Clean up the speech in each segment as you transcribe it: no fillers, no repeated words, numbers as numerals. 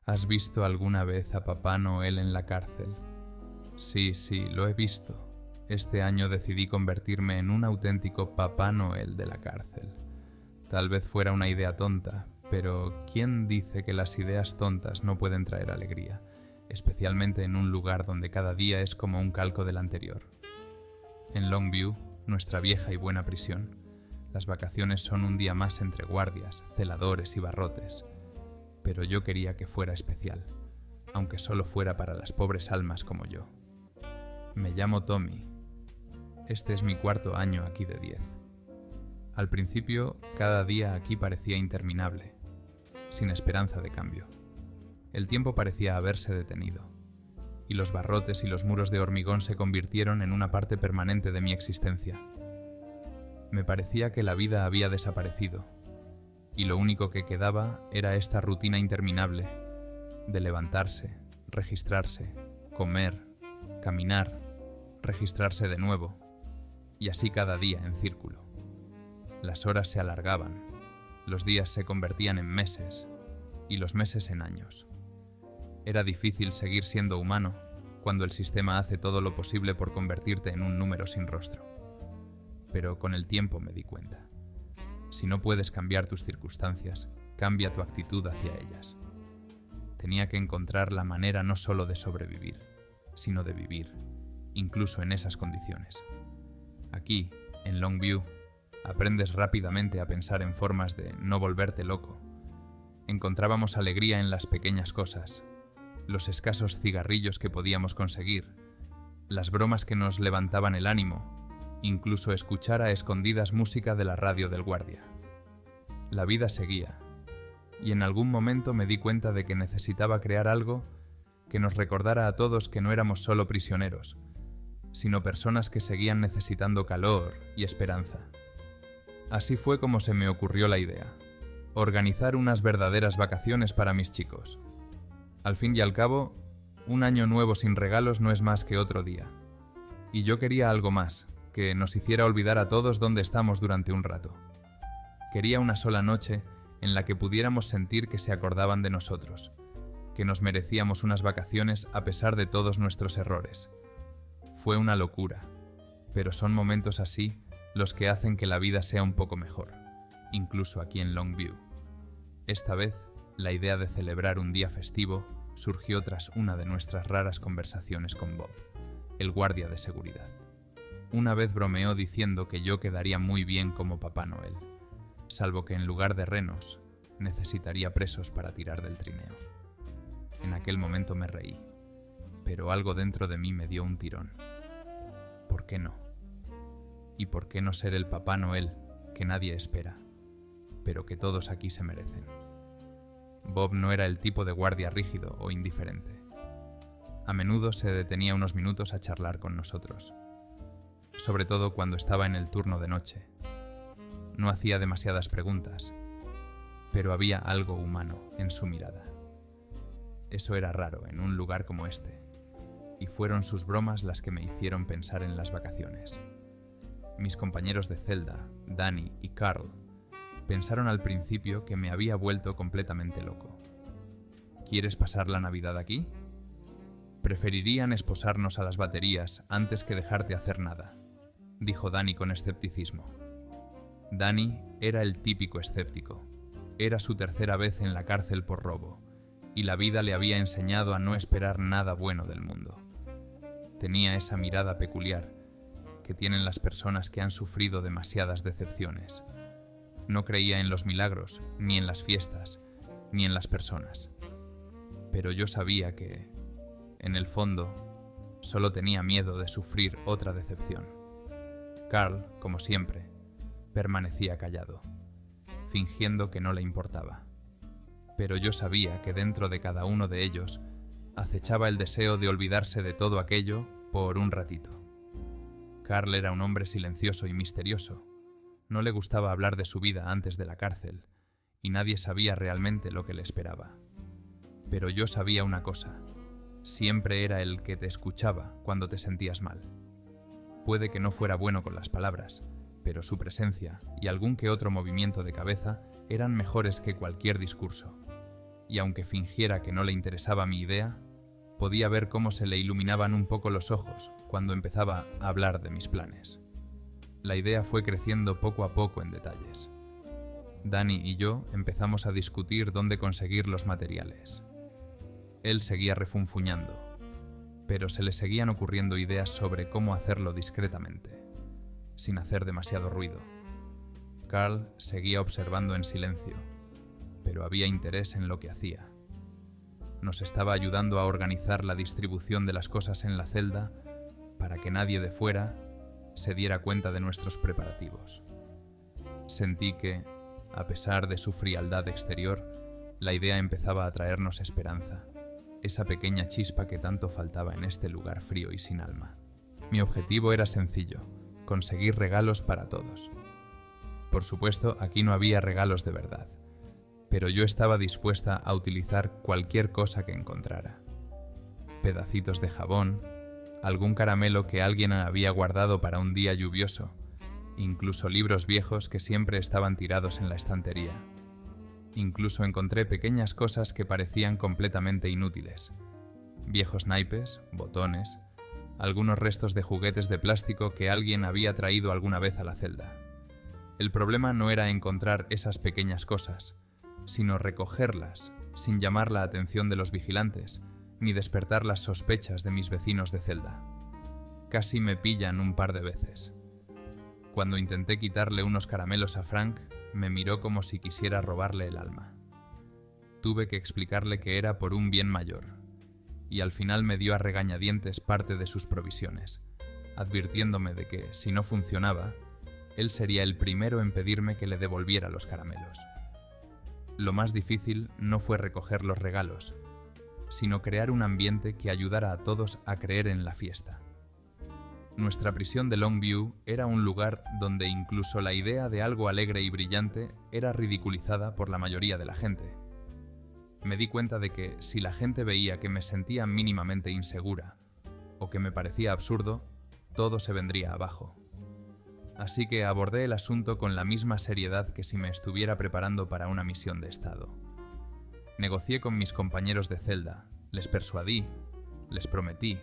¿Has visto alguna vez a Papá Noel en la cárcel? Sí, lo he visto. Este año decidí convertirme en un auténtico Papá Noel de la cárcel. Tal vez fuera una idea tonta, pero ¿quién dice que las ideas tontas no pueden traer alegría, especialmente en un lugar donde cada día es como un calco del anterior? En Longview, nuestra vieja y buena prisión, las vacaciones son un día más entre guardias, celadores y barrotes. Pero yo quería que fuera especial, aunque solo fuera para las pobres almas como yo. Me llamo Tommy. Este es mi 4º año aquí de 10. Al principio, cada día aquí parecía interminable, sin esperanza de cambio. El tiempo parecía haberse detenido, y los barrotes y los muros de hormigón se convirtieron en una parte permanente de mi existencia. Me parecía que la vida había desaparecido, y lo único que quedaba era esta rutina interminable de levantarse, registrarse, comer, caminar, registrarse de nuevo, y así cada día en círculo. Las horas se alargaban, los días se convertían en meses, y los meses en años. Era difícil seguir siendo humano cuando el sistema hace todo lo posible por convertirte en un número sin rostro. Pero con el tiempo me di cuenta. Si no puedes cambiar tus circunstancias, cambia tu actitud hacia ellas. Tenía que encontrar la manera no solo de sobrevivir, sino de vivir, incluso en esas condiciones. Aquí, en Longview, aprendes rápidamente a pensar en formas de no volverte loco. Encontrábamos alegría en las pequeñas cosas, los escasos cigarrillos que podíamos conseguir, las bromas que nos levantaban el ánimo, incluso escuchar a escondidas música de la radio del guardia. La vida seguía, y en algún momento me di cuenta de que necesitaba crear algo que nos recordara a todos que no éramos solo prisioneros, sino personas que seguían necesitando calor y esperanza. Así fue como se me ocurrió la idea: organizar unas verdaderas vacaciones para mis chicos. Al fin y al cabo, un año nuevo sin regalos no es más que otro día. Y yo quería algo más, que nos hiciera olvidar a todos dónde estamos durante un rato. Quería una sola noche en la que pudiéramos sentir que se acordaban de nosotros, que nos merecíamos unas vacaciones a pesar de todos nuestros errores. Fue una locura, pero son momentos así los que hacen que la vida sea un poco mejor, incluso aquí en Longview. Esta vez, la idea de celebrar un día festivo surgió tras una de nuestras raras conversaciones con Bob, el guardia de seguridad. Una vez bromeó diciendo que yo quedaría muy bien como Papá Noel, salvo que en lugar de renos, necesitaría presos para tirar del trineo. En aquel momento me reí, pero algo dentro de mí me dio un tirón. ¿Por qué no? ¿Y por qué no ser el Papá Noel que nadie espera, pero que todos aquí se merecen? Bob no era el tipo de guardia rígido o indiferente. A menudo se detenía unos minutos a charlar con nosotros, sobre todo cuando estaba en el turno de noche. No hacía demasiadas preguntas, pero había algo humano en su mirada. Eso era raro en un lugar como este, y fueron sus bromas las que me hicieron pensar en las vacaciones. Mis compañeros de celda, Danny y Carl, pensaron al principio que me había vuelto completamente loco. ¿Quieres pasar la Navidad aquí? Preferirían esposarnos a las baterías antes que dejarte hacer nada, dijo Danny con escepticismo. Danny era el típico escéptico. Era su 3ª vez en la cárcel por robo, y la vida le había enseñado a no esperar nada bueno del mundo. Tenía esa mirada peculiar que tienen las personas que han sufrido demasiadas decepciones. No creía en los milagros, ni en las fiestas, ni en las personas. Pero yo sabía que, en el fondo, solo tenía miedo de sufrir otra decepción. Carl, como siempre, permanecía callado, fingiendo que no le importaba. Pero yo sabía que dentro de cada uno de ellos acechaba el deseo de olvidarse de todo aquello por un ratito. Carl era un hombre silencioso y misterioso. No le gustaba hablar de su vida antes de la cárcel, y nadie sabía realmente lo que le esperaba. Pero yo sabía una cosa: siempre era el que te escuchaba cuando te sentías mal. Puede que no fuera bueno con las palabras, pero su presencia y algún que otro movimiento de cabeza eran mejores que cualquier discurso. y aunque fingiera que no le interesaba mi idea, podía ver cómo se le iluminaban un poco los ojos cuando empezaba a hablar de mis planes. La idea fue creciendo poco a poco en detalles. Danny y yo empezamos a discutir dónde conseguir los materiales. Él seguía refunfuñando, pero se le seguían ocurriendo ideas sobre cómo hacerlo discretamente, sin hacer demasiado ruido. Carl seguía observando en silencio, pero había interés en lo que hacía. Nos estaba ayudando a organizar la distribución de las cosas en la celda para que nadie de fuera se diera cuenta de nuestros preparativos. Sentí que, a pesar de su frialdad exterior, la idea empezaba a traernos esperanza, esa pequeña chispa que tanto faltaba en este lugar frío y sin alma. Mi objetivo era sencillo: conseguir regalos para todos. Por supuesto, aquí no había regalos de verdad, pero yo estaba dispuesta a utilizar cualquier cosa que encontrara. Pedacitos de jabón, algún caramelo que alguien había guardado para un día lluvioso, incluso libros viejos que siempre estaban tirados en la estantería. Incluso encontré pequeñas cosas que parecían completamente inútiles: viejos naipes, botones, algunos restos de juguetes de plástico que alguien había traído alguna vez a la celda. El problema no era encontrar esas pequeñas cosas, sino recogerlas sin llamar la atención de los vigilantes ni despertar las sospechas de mis vecinos de celda. Casi me pillan un par de veces. Cuando intenté quitarle unos caramelos a Frank, me miró como si quisiera robarle el alma. Tuve que explicarle que era por un bien mayor, y al final me dio a regañadientes parte de sus provisiones, advirtiéndome de que, si no funcionaba, él sería el primero en pedirme que le devolviera los caramelos. Lo más difícil no fue recoger los regalos, sino crear un ambiente que ayudara a todos a creer en la fiesta. Nuestra prisión de Longview era un lugar donde incluso la idea de algo alegre y brillante era ridiculizada por la mayoría de la gente. Me di cuenta de que si la gente veía que me sentía mínimamente insegura o que me parecía absurdo, todo se vendría abajo. Así que abordé el asunto con la misma seriedad que si me estuviera preparando para una misión de Estado. Negocié con mis compañeros de celda, les persuadí, les prometí,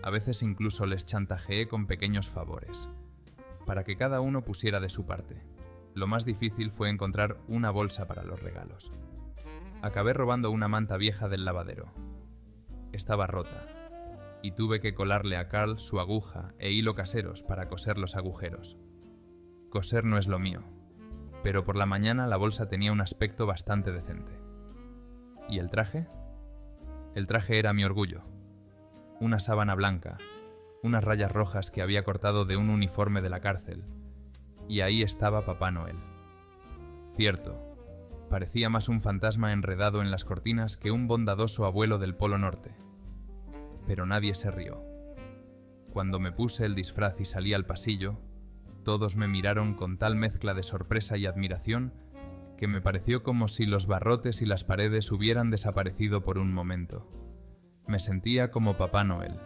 a veces incluso les chantajeé con pequeños favores, para que cada uno pusiera de su parte. Lo más difícil fue encontrar una bolsa para los regalos. Acabé robando una manta vieja del lavadero. Estaba rota, y tuve que colarle a Carl su aguja e hilo caseros para coser los agujeros. Coser no es lo mío, pero por la mañana la bolsa tenía un aspecto bastante decente. ¿Y el traje? El traje era mi orgullo. Una sábana blanca, unas rayas rojas que había cortado de un uniforme de la cárcel, y ahí estaba Papá Noel. Cierto, parecía más un fantasma enredado en las cortinas que un bondadoso abuelo del Polo Norte. Pero nadie se rió. Cuando me puse el disfraz y salí al pasillo, todos me miraron con tal mezcla de sorpresa y admiración que me pareció como si los barrotes y las paredes hubieran desaparecido por un momento. Me sentía como Papá Noel,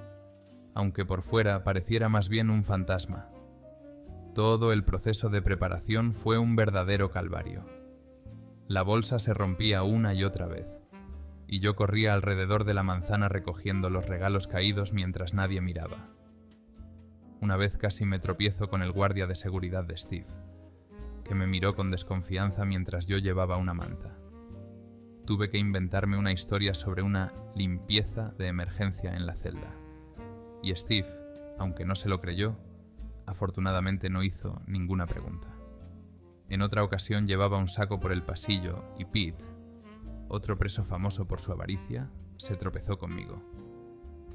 aunque por fuera pareciera más bien un fantasma. Todo el proceso de preparación fue un verdadero calvario. La bolsa se rompía una y otra vez, y yo corría alrededor de la manzana recogiendo los regalos caídos mientras nadie miraba. Una vez casi me tropiezo con el guardia de seguridad de Steve, que me miró con desconfianza mientras yo llevaba una manta. Tuve que inventarme una historia sobre una limpieza de emergencia en la celda, y Steve, aunque no se lo creyó, afortunadamente no hizo ninguna pregunta. En otra ocasión llevaba un saco por el pasillo y Pete, otro preso famoso por su avaricia, se tropezó conmigo.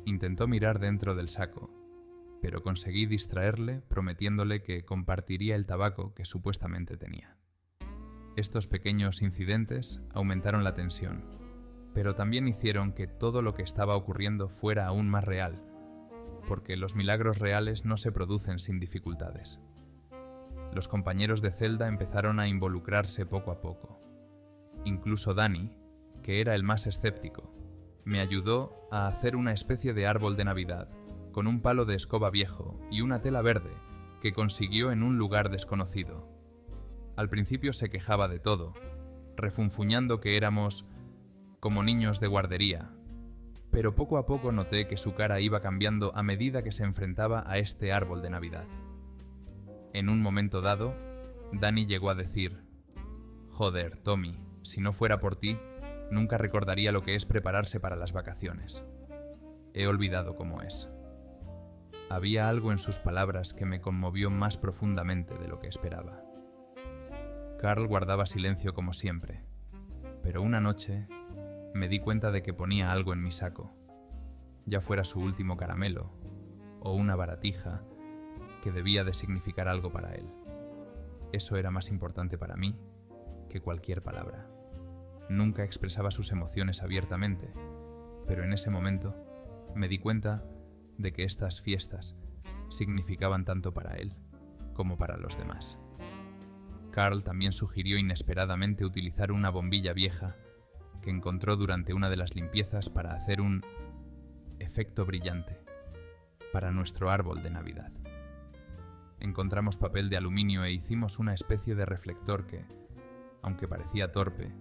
Intentó mirar dentro del saco, pero conseguí distraerle prometiéndole que compartiría el tabaco que supuestamente tenía. Estos pequeños incidentes aumentaron la tensión, pero también hicieron que todo lo que estaba ocurriendo fuera aún más real, porque los milagros reales no se producen sin dificultades. Los compañeros de celda empezaron a involucrarse poco a poco. Incluso Danny, que era el más escéptico, me ayudó a hacer una especie de árbol de Navidad, con un palo de escoba viejo y una tela verde que consiguió en un lugar desconocido. Al principio se quejaba de todo, refunfuñando que éramos como niños de guardería, pero poco a poco noté que su cara iba cambiando a medida que se enfrentaba a este árbol de Navidad. En un momento dado, Danny llegó a decir: «Joder, Tommy, si no fuera por ti, nunca recordaría lo que es prepararse para las vacaciones. He olvidado cómo es». Había algo en sus palabras que me conmovió más profundamente de lo que esperaba. Carl guardaba silencio como siempre, pero una noche me di cuenta de que ponía algo en mi saco, ya fuera su último caramelo o una baratija que debía de significar algo para él. Eso era más importante para mí que cualquier palabra. Nunca expresaba sus emociones abiertamente, pero en ese momento me di cuenta de que estas fiestas significaban tanto para él como para los demás. Carl también sugirió inesperadamente utilizar una bombilla vieja que encontró durante una de las limpiezas para hacer un efecto brillante para nuestro árbol de Navidad. Encontramos papel de aluminio e hicimos una especie de reflector que, aunque parecía torpe,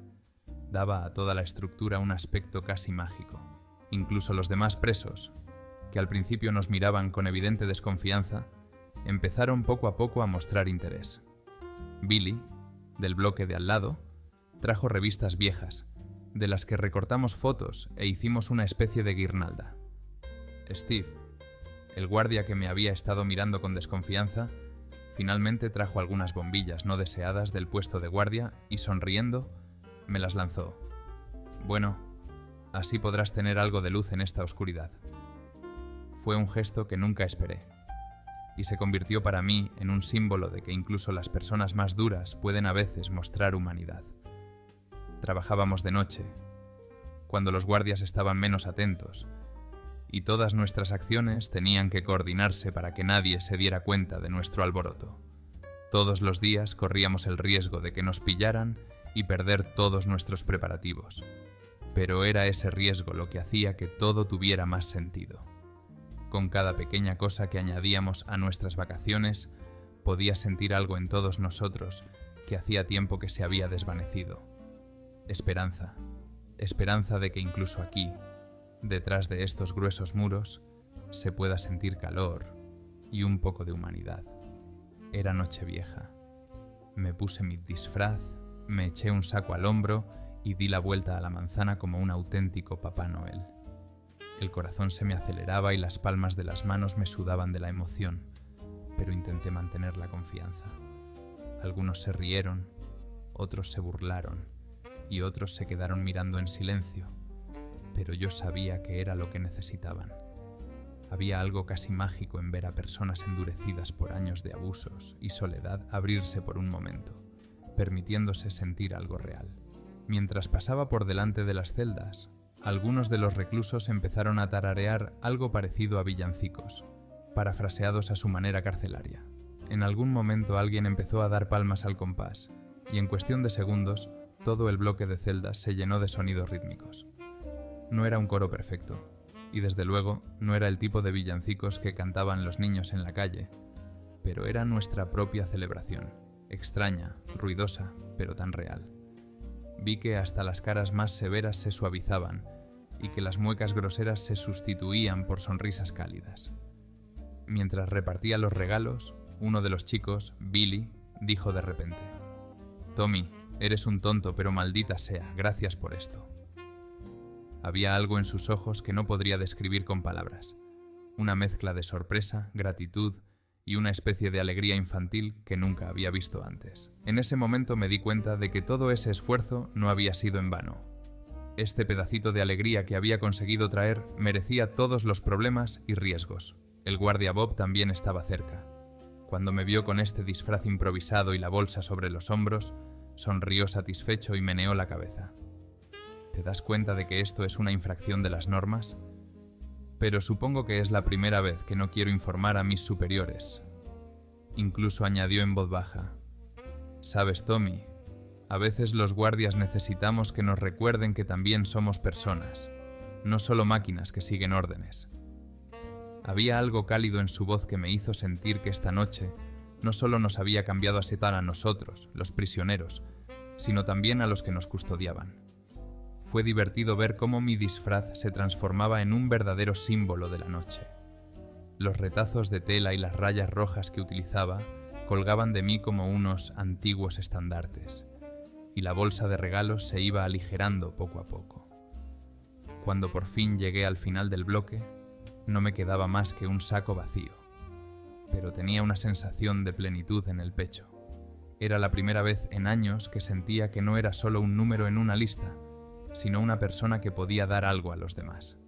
daba a toda la estructura un aspecto casi mágico. Incluso los demás presos, que al principio nos miraban con evidente desconfianza, empezaron poco a poco a mostrar interés. Billy, del bloque de al lado, trajo revistas viejas, de las que recortamos fotos e hicimos una especie de guirnalda. Steve, el guardia que me había estado mirando con desconfianza, finalmente trajo algunas bombillas no deseadas del puesto de guardia y, sonriendo, me las lanzó. «Bueno, así podrás tener algo de luz en esta oscuridad». Fue un gesto que nunca esperé, y se convirtió para mí en un símbolo de que incluso las personas más duras pueden a veces mostrar humanidad. Trabajábamos de noche, cuando los guardias estaban menos atentos, y todas nuestras acciones tenían que coordinarse para que nadie se diera cuenta de nuestro alboroto. Todos los días corríamos el riesgo de que nos pillaran y perder todos nuestros preparativos, pero era ese riesgo lo que hacía que todo tuviera más sentido. Con cada pequeña cosa que añadíamos a nuestras vacaciones, podía sentir algo en todos nosotros que hacía tiempo que se había desvanecido. Esperanza. Esperanza de que incluso aquí, detrás de estos gruesos muros, se pueda sentir calor y un poco de humanidad. Era Nochevieja. Me puse mi disfraz, me eché un saco al hombro y di la vuelta a la manzana como un auténtico Papá Noel. El corazón se me aceleraba y las palmas de las manos me sudaban de la emoción, pero intenté mantener la confianza. Algunos se rieron, otros se burlaron y otros se quedaron mirando en silencio, pero yo sabía que era lo que necesitaban. Había algo casi mágico en ver a personas endurecidas por años de abusos y soledad abrirse por un momento, permitiéndose sentir algo real. Mientras pasaba por delante de las celdas, algunos de los reclusos empezaron a tararear algo parecido a villancicos, parafraseados a su manera carcelaria. En algún momento alguien empezó a dar palmas al compás, y en cuestión de segundos, todo el bloque de celdas se llenó de sonidos rítmicos. No era un coro perfecto, y desde luego no era el tipo de villancicos que cantaban los niños en la calle, pero era nuestra propia celebración, extraña, ruidosa, pero tan real. Vi que hasta las caras más severas se suavizaban y que las muecas groseras se sustituían por sonrisas cálidas. Mientras repartía los regalos, uno de los chicos, Billy, dijo de repente: «Tommy, eres un tonto, pero maldita sea, gracias por esto». Había algo en sus ojos que no podría describir con palabras, una mezcla de sorpresa, gratitud y una especie de alegría infantil que nunca había visto antes. En ese momento me di cuenta de que todo ese esfuerzo no había sido en vano. Este pedacito de alegría que había conseguido traer merecía todos los problemas y riesgos. El guardia Bob también estaba cerca. Cuando me vio con este disfraz improvisado y la bolsa sobre los hombros, sonrió satisfecho y meneó la cabeza. ¿Te das cuenta de que esto es una infracción de las normas? Pero supongo que es la primera vez que no quiero informar a mis superiores. Incluso añadió en voz baja: «Sabes, Tommy, a veces los guardias necesitamos que nos recuerden que también somos personas, no solo máquinas que siguen órdenes». Había algo cálido en su voz que me hizo sentir que esta noche no solo nos había cambiado a setar a nosotros, los prisioneros, sino también a los que nos custodiaban. Fue divertido ver cómo mi disfraz se transformaba en un verdadero símbolo de la noche. Los retazos de tela y las rayas rojas que utilizaba colgaban de mí como unos antiguos estandartes, y la bolsa de regalos se iba aligerando poco a poco. Cuando por fin llegué al final del bloque, no me quedaba más que un saco vacío, pero tenía una sensación de plenitud en el pecho. Era la primera vez en años que sentía que no era solo un número en una lista, sino una persona que podía dar algo a los demás.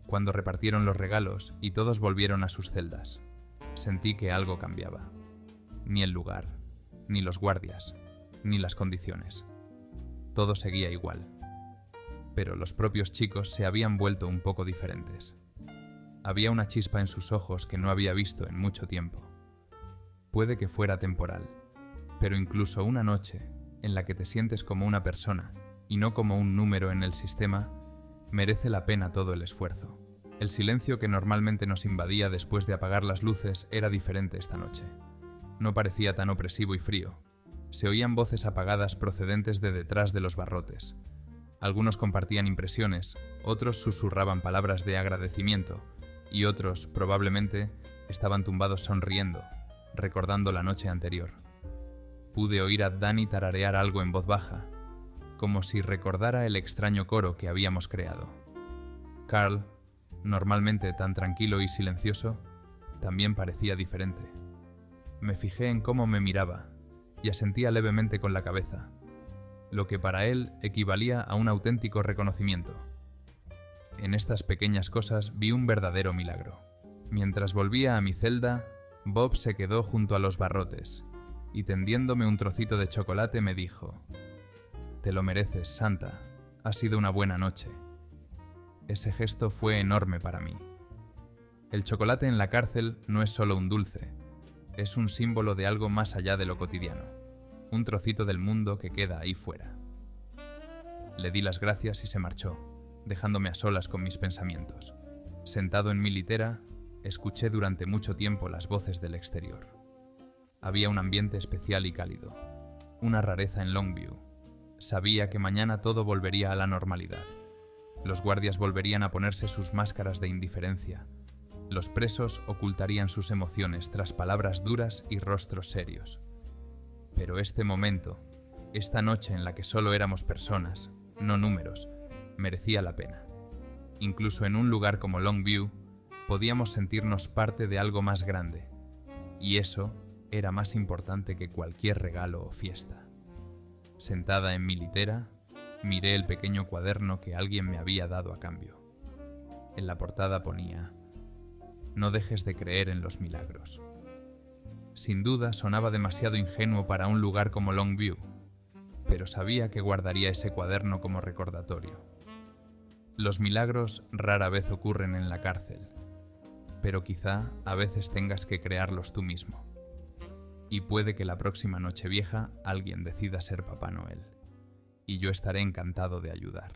Cuando repartieron los regalos y todos volvieron a sus celdas, sentí que algo cambiaba. Ni el lugar, ni los guardias, ni las condiciones. Todo seguía igual. Pero los propios chicos se habían vuelto un poco diferentes. Había una chispa en sus ojos que no había visto en mucho tiempo. Puede que fuera temporal, pero incluso una noche en la que te sientes como una persona y no como un número en el sistema, merece la pena todo el esfuerzo. El silencio que normalmente nos invadía después de apagar las luces era diferente esta noche. No parecía tan opresivo y frío. Se oían voces apagadas procedentes de detrás de los barrotes. Algunos compartían impresiones, otros susurraban palabras de agradecimiento y otros, probablemente, estaban tumbados sonriendo, recordando la noche anterior. Pude oír a Danny tararear algo en voz baja, como si recordara el extraño coro que habíamos creado. Carl, normalmente tan tranquilo y silencioso, también parecía diferente. Me fijé en cómo me miraba y asentía levemente con la cabeza, lo que para él equivalía a un auténtico reconocimiento. En estas pequeñas cosas vi un verdadero milagro. Mientras volvía a mi celda, Bob se quedó junto a los barrotes y tendiéndome un trocito de chocolate me dijo: «Te lo mereces, Santa. Ha sido una buena noche». Ese gesto fue enorme para mí. El chocolate en la cárcel no es solo un dulce, es un símbolo de algo más allá de lo cotidiano, un trocito del mundo que queda ahí fuera. Le di las gracias y se marchó, dejándome a solas con mis pensamientos. Sentado en mi litera, escuché durante mucho tiempo las voces del exterior. Había un ambiente especial y cálido, una rareza en Longview. Sabía que mañana todo volvería a la normalidad. Los guardias volverían a ponerse sus máscaras de indiferencia. Los presos ocultarían sus emociones tras palabras duras y rostros serios. Pero este momento, esta noche en la que solo éramos personas, no números, merecía la pena. Incluso en un lugar como Longview, podíamos sentirnos parte de algo más grande. Y eso era más importante que cualquier regalo o fiesta. Sentada en mi litera, miré el pequeño cuaderno que alguien me había dado a cambio. En la portada ponía: «No dejes de creer en los milagros». Sin duda sonaba demasiado ingenuo para un lugar como Longview, pero sabía que guardaría ese cuaderno como recordatorio. Los milagros rara vez ocurren en la cárcel, pero quizá a veces tengas que crearlos tú mismo. Y puede que la próxima Nochevieja alguien decida ser Papá Noel, y yo estaré encantado de ayudar.